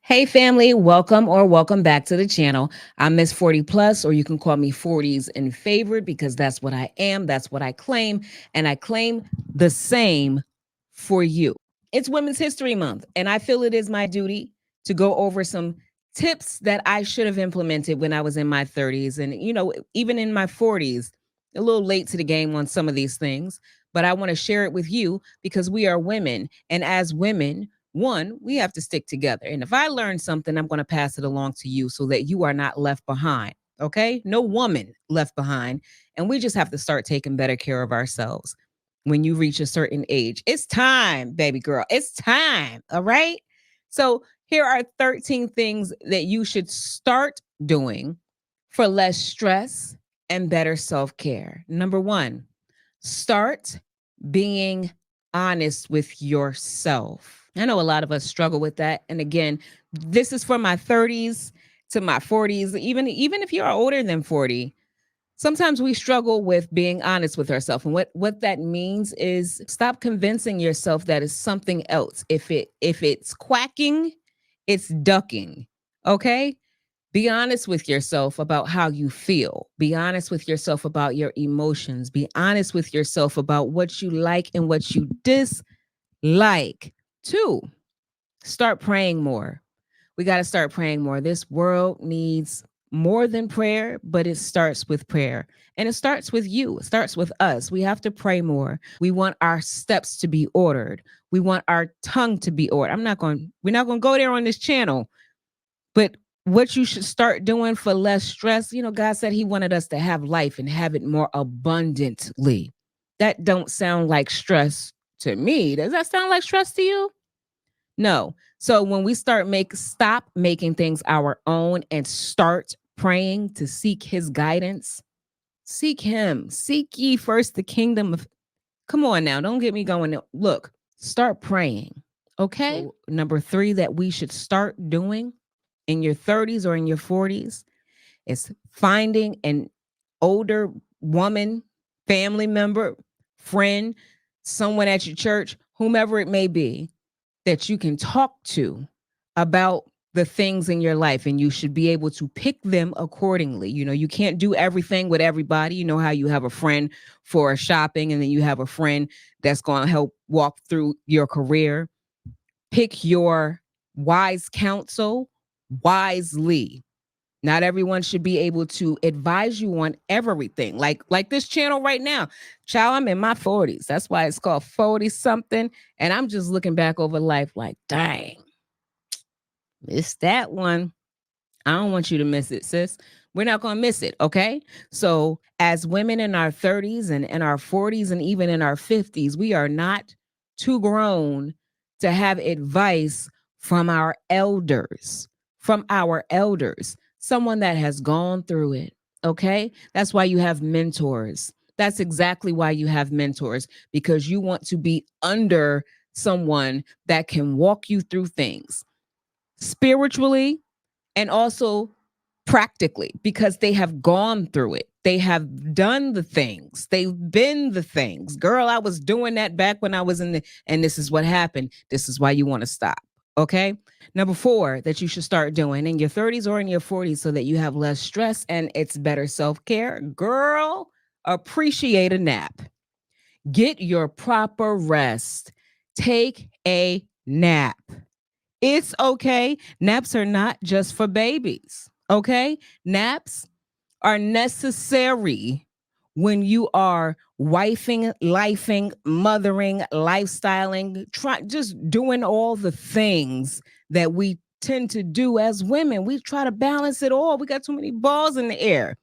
Hey family, welcome back to the channel. I'm Miss 40 Plus, or you can call me 40s in favored because that's what I am, that's what I claim, and I claim the same for you. It's Women's History Month, and I feel it is my duty to go over some tips that I should have implemented when I was in my 30s and even in my 40s. A little late to the game on some of these things, but I want to share it with you because we are women, and as women, one, we have to stick together. And if I learn something, I'm going to pass it along to you so that you are not left behind. Okay? No woman left behind. And we just have to start taking better care of ourselves when you reach a certain age. It's time, baby girl. It's time. All right? So, here are 13 things that you should start doing for less stress and better self care. Number one, start being honest with yourself. I know a lot of us struggle with that. And again, this is from my 30s to my 40s. Even if you are older than 40, sometimes we struggle with being honest with ourselves. And what that means is stop convincing yourself that it's something else. If it's quacking, it's ducking. Okay? Be honest with yourself about how you feel. Be honest with yourself about your emotions. Be honest with yourself about what you like and what you dislike. Two, start praying more. We got to start praying more. This world needs more than prayer, but it starts with prayer. And it starts with you. It starts with us. We have to pray more. We want our steps to be ordered. We want our tongue to be ordered. We're not going to go there on this channel, but what you should start doing for less stress, God said he wanted us to have life and have it more abundantly. That don't sound like stress to me. Does that sound like stress to you? No. So when we stop making things our own and start praying to seek his guidance, seek him. Seek ye first the kingdom of. Come on now, don't get me going. Look, start praying. Okay? So, number 3 that we should start doing in your 30s or in your 40s is finding an older woman, family member, friend, someone at your church, whomever it may be, that you can talk to about the things in your life, and you should be able to pick them accordingly. You can't do everything with everybody. You know how you have a friend for shopping, and then you have a friend that's going to help walk through your career. Pick your wise counsel wisely. Not everyone should be able to advise you on everything. Like this channel right now. Child, I'm in my 40s. That's why it's called 40 something. And I'm just looking back over life like, dang, missed that one. I don't want you to miss it, sis. We're not going to miss it, okay? So, as women in our 30s and in our 40s and even in our 50s, we are not too grown to have advice from our elders, someone that has gone through it, okay? That's why you have mentors. That's exactly why you have mentors, because you want to be under someone that can walk you through things spiritually and also practically, because they have gone through it. They have done the things. They've been the things. Girl, I was doing that back when I was and this is what happened. This is why you want to stop. Okay. Number 4 that you should start doing in your 30s or in your 40s so that you have less stress and it's better self care. Girl, appreciate a nap. Get your proper rest. Take a nap. It's okay. Naps are not just for babies. Okay. Naps are necessary when you are wifing, lifing, mothering, lifestyling, just doing all the things that we tend to do as women. We try to balance it all. We got too many balls in the air.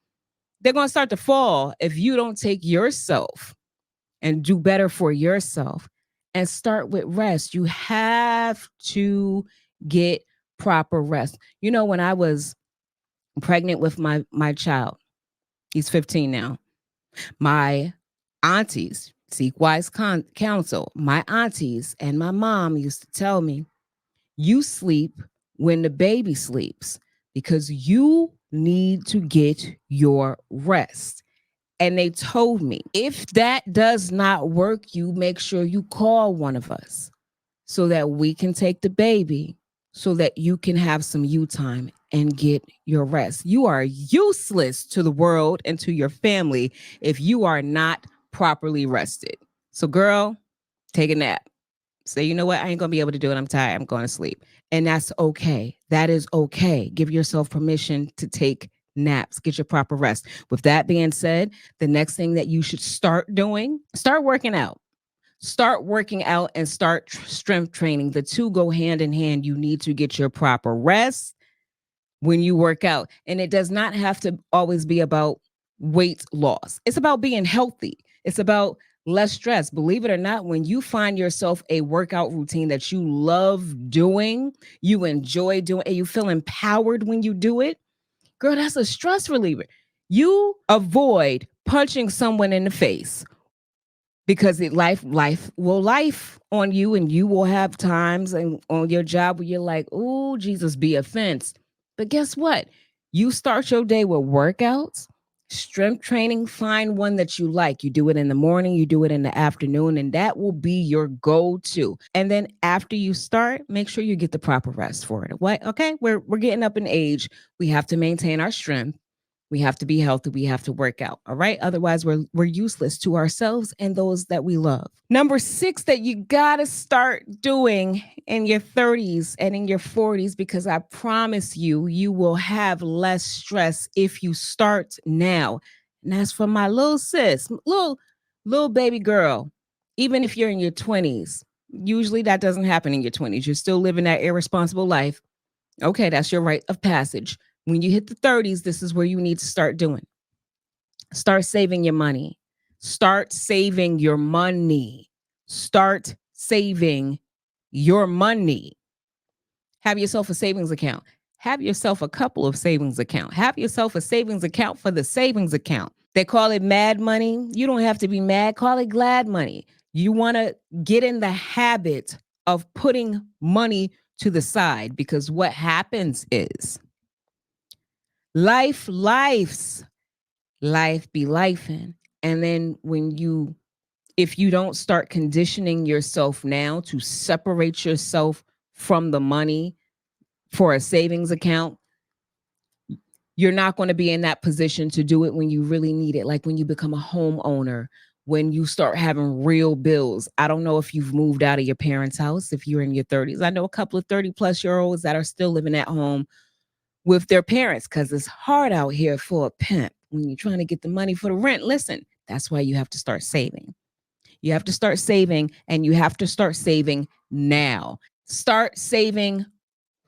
They're going to start to fall if you don't take yourself and do better for yourself and start with rest. You have to get proper rest. When I was pregnant with my child, he's 15 now. My aunties, seek wise counsel. My aunties and my mom used to tell me, you sleep when the baby sleeps because you need to get your rest. And they told me, if that does not work, you make sure you call one of us so that we can take the baby so that you can have some you time and get your rest. You are useless to the world and to your family if you are not properly rested. So, girl, take a nap. Say, you know what? I ain't going to be able to do it. I'm tired. I'm going to sleep. And that's okay. That is okay. Give yourself permission to take naps, get your proper rest. With that being said, the next thing that you should start doing, start working out. Start working out and start strength training. The two go hand in hand. You need to get your proper rest when you work out. And it does not have to always be about weight loss. It's about being healthy. It's about less stress. Believe it or not, when you find yourself a workout routine that you love doing, you enjoy doing, and you feel empowered when you do it, girl, that's a stress reliever. You avoid punching someone in the face because life will life on you, and you will have times and on your job where you're like, oh, Jesus, be offense. But guess what? You start your day with workouts, strength training. Find one that you like. You do it in the morning, you do it in the afternoon, and that will be your go-to. And then after you start, make sure you get the proper rest for it. What? Okay, we're getting up in age. We have to maintain our strength. We have to be healthy. We have to work out. All right. Otherwise, we're useless to ourselves and those that we love. Number 6 that you gotta start doing in your 30s and in your 40s, because I promise you, you will have less stress if you start now. And that's for my little sis, little baby girl. Even if you're in your 20s, usually that doesn't happen in your 20s. You're still living that irresponsible life. Okay, that's your rite of passage. When you hit the 30s, this is where you need to start doing. Start saving your money. Start saving your money. Start saving your money. Have yourself a savings account. Have yourself a couple of savings accounts. Have yourself a savings account for the savings account. They call it mad money. You don't have to be mad. Call it glad money. You want to get in the habit of putting money to the side, because what happens is life be lifing. And then if you don't start conditioning yourself now to separate yourself from the money for a savings account, you're not going to be in that position to do it when you really need it. Like when you become a homeowner, when you start having real bills. I don't know if you've moved out of your parents' house, if you're in your 30s. I know a couple of 30-plus-year-olds that are still living at home with their parents, because it's hard out here for a pimp when you're trying to get the money for the rent. Listen, that's why you have to start saving. You have to start saving, and you have to start saving now. Start saving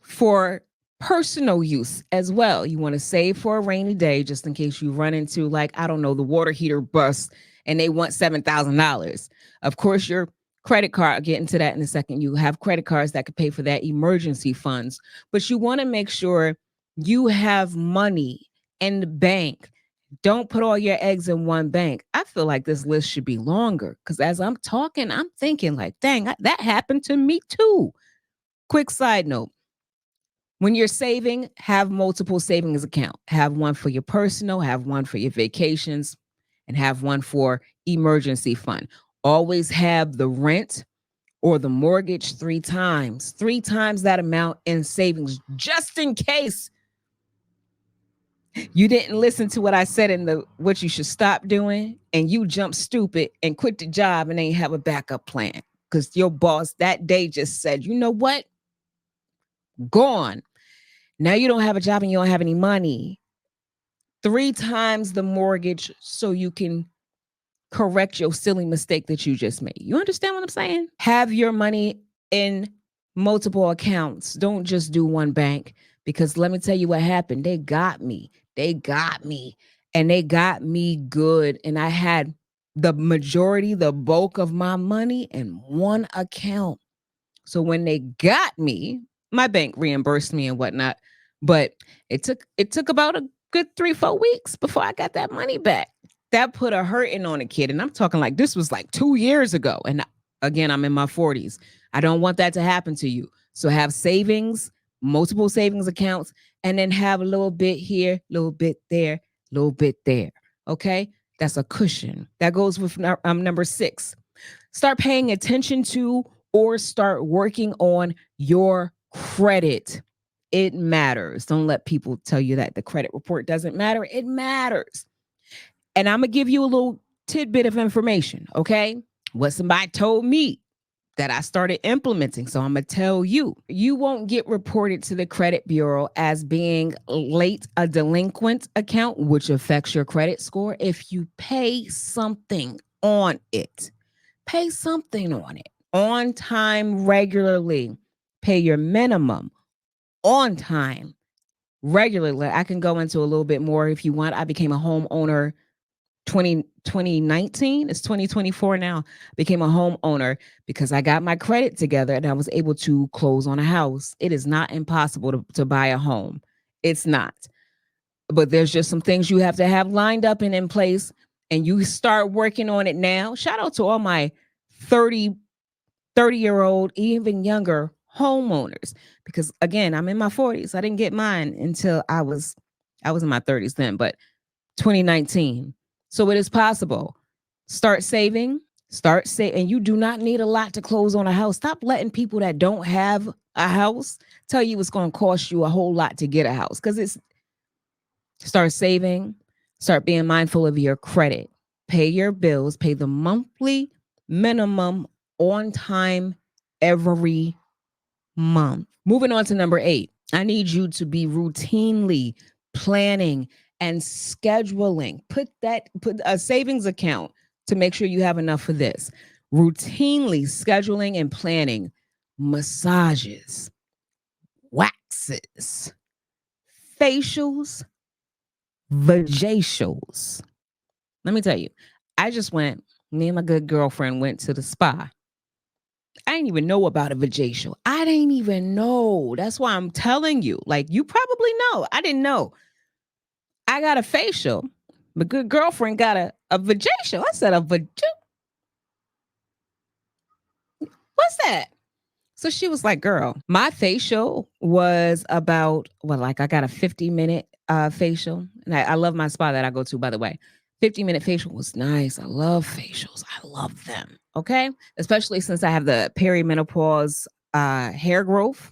for personal use as well. You want to save for a rainy day just in case you run into, like, I don't know, the water heater bust and they want $7,000. Of course, your credit card, I'll get into that in a second. You have credit cards that could pay for that emergency funds, but you want to make sure you have money in the bank. Don't put all your eggs in one bank. I feel like this list should be longer, because as I'm talking, I'm thinking like, dang, that happened to me too. Quick side note. When you're saving, have multiple savings accounts. Have one for your personal, have one for your vacations, and have one for emergency fund. Always have the rent or the mortgage three times that amount in savings, just in case you didn't listen to what I said in the what you should stop doing, and you jump stupid and quit the job and ain't have a backup plan because your boss that day just said, you know what? Gone. Now you don't have a job and you don't have any money. 3 times the mortgage so you can correct your silly mistake that you just made. You understand what I'm saying? Have your money in multiple accounts. Don't just do one bank, because let me tell you what happened. They got me. And they got me good. And I had the bulk of my money in one account. So when they got me, my bank reimbursed me and whatnot. But it took about a good 3-4 weeks before I got that money back. That put a hurting on a kid. And I'm talking like this was like 2 years ago. And again, I'm in my 40s. I don't want that to happen to you. So have savings, multiple savings accounts, and then have a little bit here, a little bit there, a little bit there. Okay? That's a cushion. That goes with number 6. Start paying attention to or start working on your Credit, it matters. Don't let people tell you that the credit report doesn't matter. It matters. And I'm going to give you a little tidbit of information, okay? What somebody told me that I started implementing. So I'm going to tell you, you won't get reported to the credit bureau as being late a delinquent account, which affects your credit score, if you pay something on it. Pay something on it. On time, regularly. Pay your minimum on time, regularly. I can go into a little bit more if you want. I became a homeowner 2019. It's 2024 now. Became a homeowner because I got my credit together and I was able to close on a house. It is not impossible to buy a home. It's not. But there's just some things you have to have lined up and in place, and you start working on it now. Shout out to all my 30-year-old, even younger homeowners, because again, I'm in my 40s. I didn't get mine until I was in my 30s then, but 2019. So it is possible. Start saving, and you do not need a lot to close on a house. Stop letting people that don't have a house tell you it's going to cost you a whole lot to get a house, because start saving, start being mindful of your credit, pay your bills, pay the monthly minimum on time every month. Moving on to number 8, I need you to be routinely planning and scheduling. Put a savings account to make sure you have enough for this. Routinely scheduling and planning massages, waxes, facials, vajacials. Let me tell you, me and my good girlfriend went to the spa. I didn't even know about a vajacial. I didn't even know. That's why I'm telling you. Like, you probably know. I didn't know. I got a facial. My good girlfriend got a vajacial. I said, a vajacial? What's that? So she was like, girl, my facial was about, I got a 50-minute facial. And I love my spa that I go to, by the way. 50-minute facial was nice. I love facials. I love them. Okay. Especially since I have the perimenopause hair growth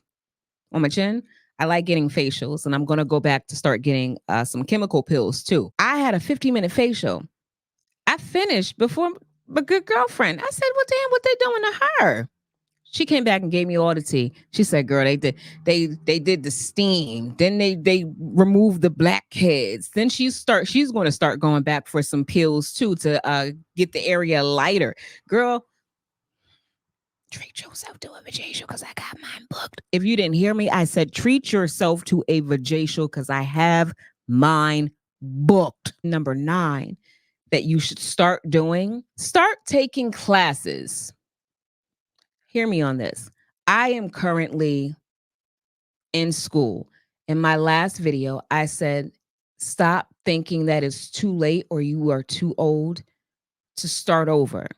on my chin. I like getting facials, and I'm going to go back to start getting some chemical pills too. I had a 50-minute facial. I finished before my good girlfriend. I said, well, damn, what they doing to her? She came back and gave me all the tea. She said, girl, they did the steam. Then they removed the blackheads. Then she's going to start going back for some pills too to get the area lighter. Girl, treat yourself to a vajacial because I got mine booked. If you didn't hear me, I said treat yourself to a vajacial because I have mine booked. Number 9 that you should start taking classes. Hear me on this. I am currently in school. In my last video, I said, stop thinking that it's too late or you are too old to start over.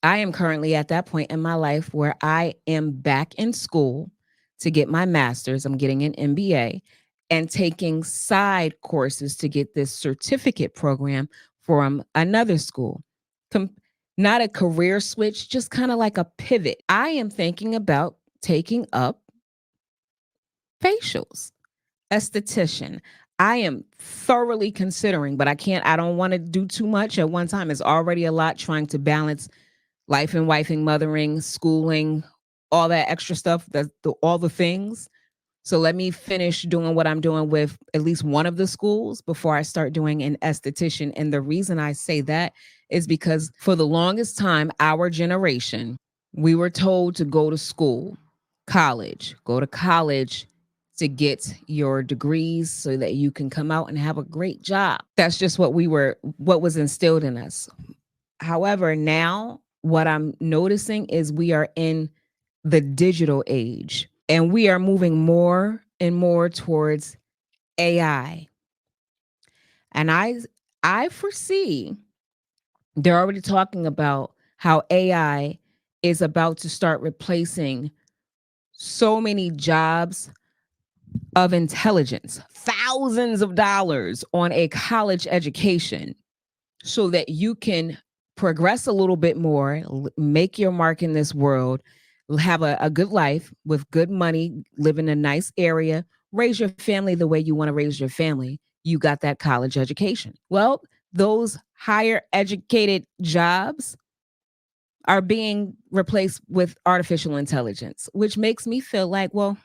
I am currently at that point in my life where I am back in school to get my master's. I'm getting an MBA and taking side courses to get this certificate program from another school. Not a career switch, just kind of like a pivot. I am thinking about taking up facials, esthetician. I am thoroughly considering, but I don't want to do too much at one time. It's already a lot trying to balance life and wifing, mothering, schooling, all that extra stuff, all the things. So let me finish doing what I'm doing with at least one of the schools before I start doing an esthetician. And the reason I say that is because for the longest time, our generation, we were told to go to school, go to college to get your degrees so that you can come out and have a great job. That's just what was instilled in us. However, now what I'm noticing is we are in the digital age and we are moving more and more towards AI. And I foresee they're already talking about how AI is about to start replacing so many jobs of intelligence, thousands of dollars on a college education so that you can progress a little bit more, make your mark in this world, have a good life with good money, live in a nice area, raise your family the way you want to raise your family. You got that college education. Well, those higher educated jobs are being replaced with artificial intelligence, which makes me feel like, well,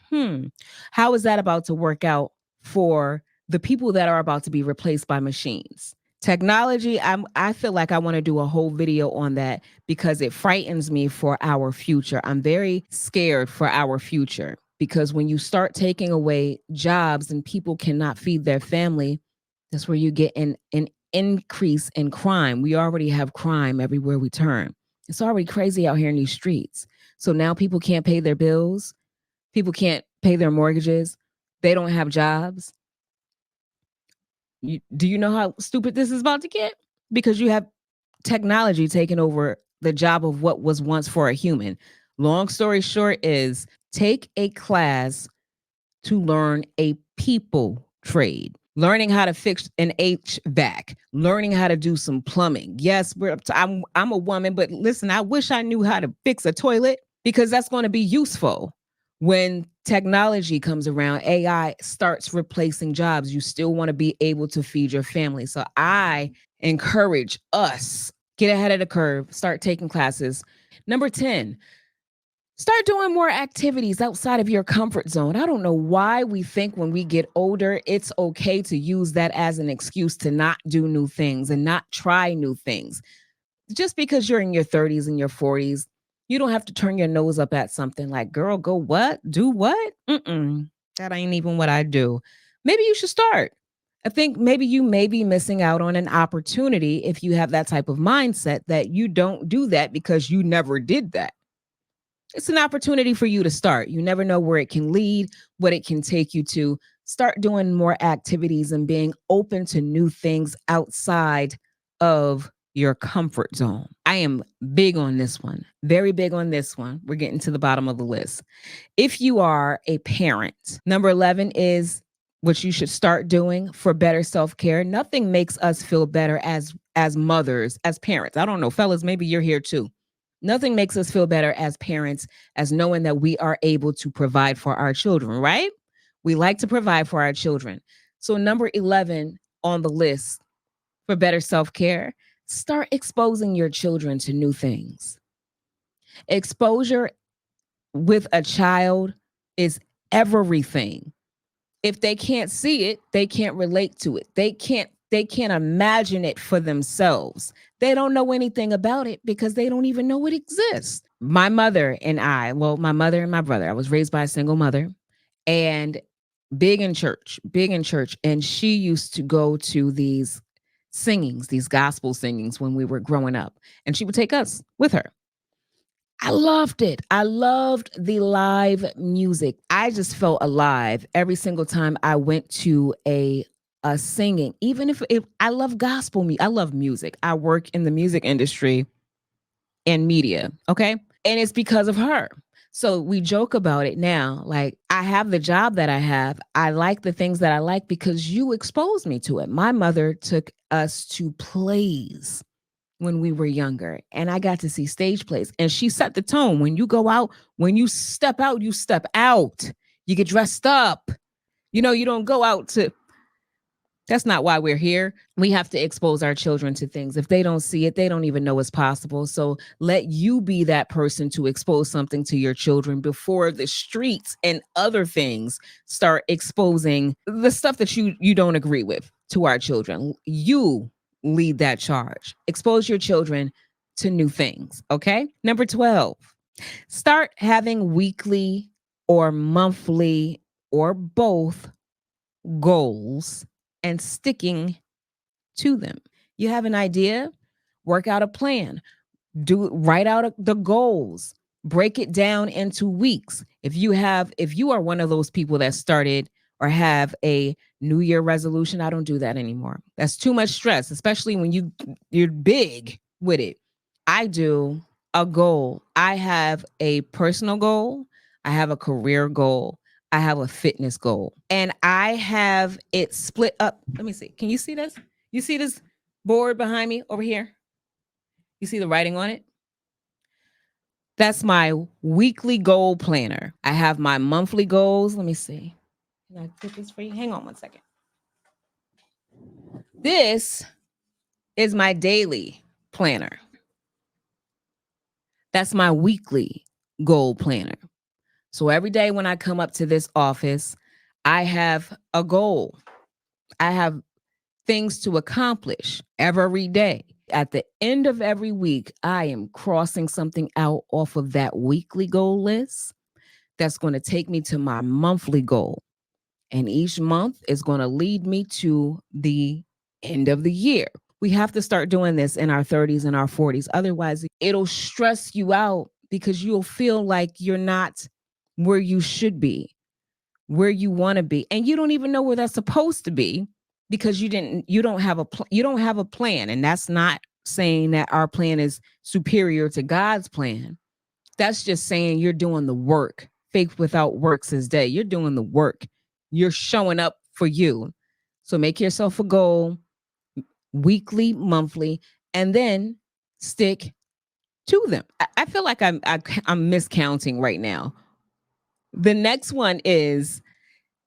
how is that about to work out for the people that are about to be replaced by machines? Technology, I feel like I want to do a whole video on that because it frightens me for our future. I'm very scared for our future because when you start taking away jobs and people cannot feed their family, that's where you get an increase in crime. We already have crime everywhere we turn. It's already crazy out here in these streets. So now people can't pay their bills. People can't pay their mortgages. They don't have jobs. Do you know how stupid this is about to get? Because you have technology taking over the job of what was once for a human. Long story short is take a class to learn a people trade. Learning how to fix an HVAC, learning how to do some plumbing. Yes, I'm a woman, but listen, I wish I knew how to fix a toilet because that's going to be useful. When technology comes around, AI starts replacing jobs. You still want to be able to feed your family. So I encourage us get ahead of the curve, start taking classes. Number 10, start doing more activities outside of your comfort zone. I don't know why we think when we get older, it's okay to use that as an excuse to not do new things and not try new things. Just because you're in your 30s and your 40s, you don't have to turn your nose up at something like, girl, go what? Do what? That ain't even what I do. Maybe you should start. I think maybe you may be missing out on an opportunity if you have that type of mindset that you don't do that because you never did that. It's an opportunity for you to start. You never know where it can lead, what it can take you to. Start doing more activities and being open to new things outside of your comfort zone. I am big on this one, very big on this one. We're getting to the bottom of the list. If you are a parent, number 11 is what you should start doing for better self-care. Nothing makes us feel better as mothers, as parents. I don't know, fellas, maybe you're here too. Nothing makes us feel better as parents as knowing that we are able to provide for our children, right? We like to provide for our children. So, number 11 on the list for better self care, start exposing your children to new things. Exposure with a child is everything. If they can't see it, they can't relate to it. They can't imagine it for themselves. They don't know anything about it because they don't even know it exists. My mother and I, well, my mother and my brother, I was raised by a single mother and big in church. And she used to go to these singings, these gospel singings when we were growing up. And she would take us with her. I loved it. I loved the live music. I just felt alive every single time I went to a singing. Even if I love gospel music, I love music. I work in the music industry and media, okay? And it's because of her. So we joke about it now. Like, I have the job that I have. I like the things that I like because you exposed me to it. My mother took us to plays when we were younger, and I got to see stage plays. And she set the tone. When you go out, when you step out, you step out. You get dressed up. You don't go out to. That's not why we're here. We have to expose our children to things. If they don't see it, they don't even know it's possible. So let you be that person to expose something to your children before the streets and other things start exposing the stuff that you don't agree with to our children. You lead that charge. Expose your children to new things, okay? Number 12, start having weekly or monthly or both goals and sticking to them. You have an idea, work out a plan, write out the goals, break it down into weeks. If you are one of those people that started or have a new year resolution, I don't do that anymore. That's too much stress, especially when you're big with it. I do a goal. I have a personal goal, I have a career goal, I have a fitness goal, and I have it split up. Let me see. Can you see this? You see this board behind me over here? You see the writing on it? That's my weekly goal planner. I have my monthly goals. Let me see. Can I put this for you? Hang on one second. This is my daily planner. That's my weekly goal planner. So every day when I come up to this office, I have a goal. I have things to accomplish every day. At the end of every week, I am crossing something out off of that weekly goal list that's going to take me to my monthly goal. And each month is going to lead me to the end of the year. We have to start doing this in our 30s and our 40s. Otherwise, it'll stress you out because you'll feel like you're not where you should be, where you want to be, and you don't even know where that's supposed to be because you don't have a plan. And that's not saying that our plan is superior to God's plan. That's just saying you're doing the work. Faith without works is dead. You're doing the work. You're showing up for you. So make yourself a goal, weekly, monthly, and then stick to them. I feel like I'm miscounting right now. The next one is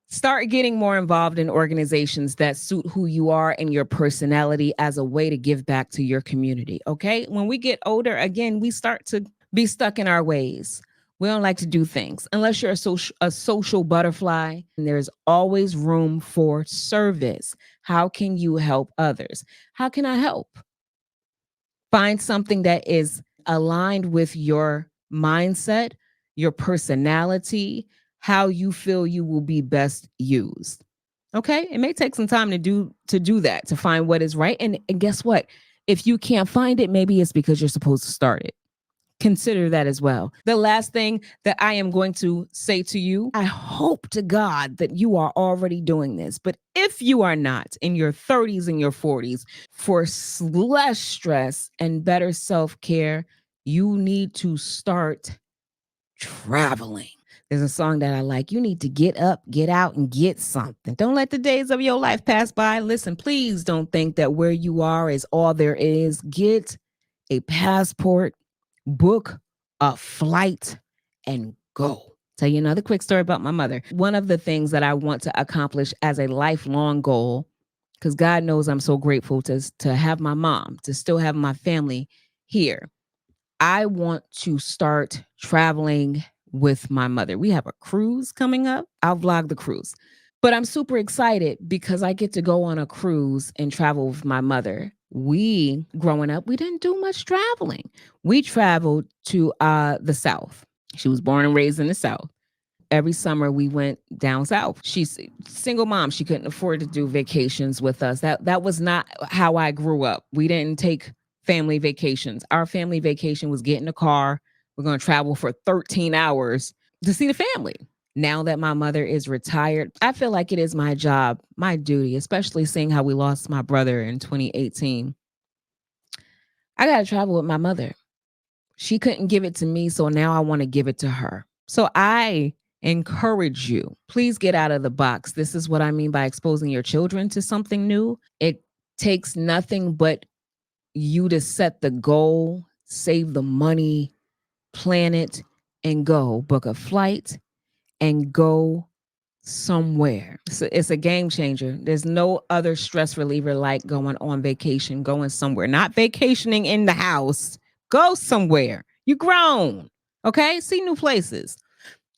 start getting more involved in organizations that suit who you are and your personality as a way to give back to your community. Okay. When we get older, again, we start to be stuck in our ways. We don't like to do things unless you're a social butterfly. And there's always room for service. How can you help others? How can I help? Find something that is aligned with your mindset, your personality, how you feel you will be best used. Okay? It may take some time to do that, to find what is right. And guess what? If you can't find it, maybe it's because you're supposed to start it. Consider that as well. The last thing that I am going to say to you, I hope to God that you are already doing this. But if you are not in your 30s and your 40s, for less stress and better self care, you need to start traveling. There's a song that I like. You need to get up, get out, and get something. Don't let the days of your life pass by. Listen, please don't think that where you are is all there is. Get a passport, book a flight, and go. Tell you another quick story about my mother. One of the things that I want to accomplish as a lifelong goal, because God knows I'm so grateful to have my mom, to still have my family here. I want to start traveling with my mother. We have a cruise coming up. I'll vlog the cruise. But I'm super excited because I get to go on a cruise and travel with my mother. We, growing up, we didn't do much traveling. We traveled to the South. She was born and raised in the South. Every summer we went down south. She's a single mom. She couldn't afford to do vacations with us. That was not how I grew up. We didn't take family vacations. Our family vacation was get in a car. We're going to travel for 13 hours to see the family. Now that my mother is retired, I feel like it is my job, my duty, especially seeing how we lost my brother in 2018. I got to travel with my mother. She couldn't give it to me, so now I want to give it to her. So I encourage you, please get out of the box. This is what I mean by exposing your children to something new. It takes nothing but you to set the goal, save the money, plan it, and go. Book a flight and go somewhere. It's a game changer. There's no other stress reliever like going on vacation, going somewhere, not vacationing in the house. Go somewhere. You grown. Okay? See new places.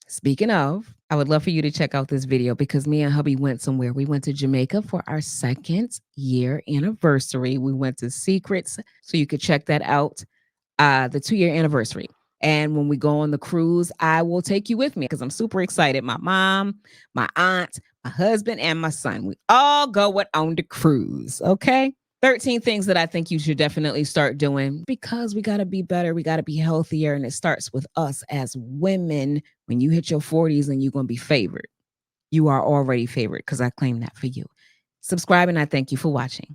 Speaking of, I would love for you to check out this video because me and hubby went somewhere. We went to Jamaica for our 2nd year anniversary. We went to Secrets, so you could check that out. The 2-year anniversary. And when we go on the cruise, I will take you with me because I'm super excited. My mom, my aunt, my husband, and my son. We all going on the cruise. Okay. 13 things that I think you should definitely start doing because we got to be better. We got to be healthier. And it starts with us as women. When you hit your 40s and you're going to be favored, you are already favored because I claim that for you. Subscribe and I thank you for watching.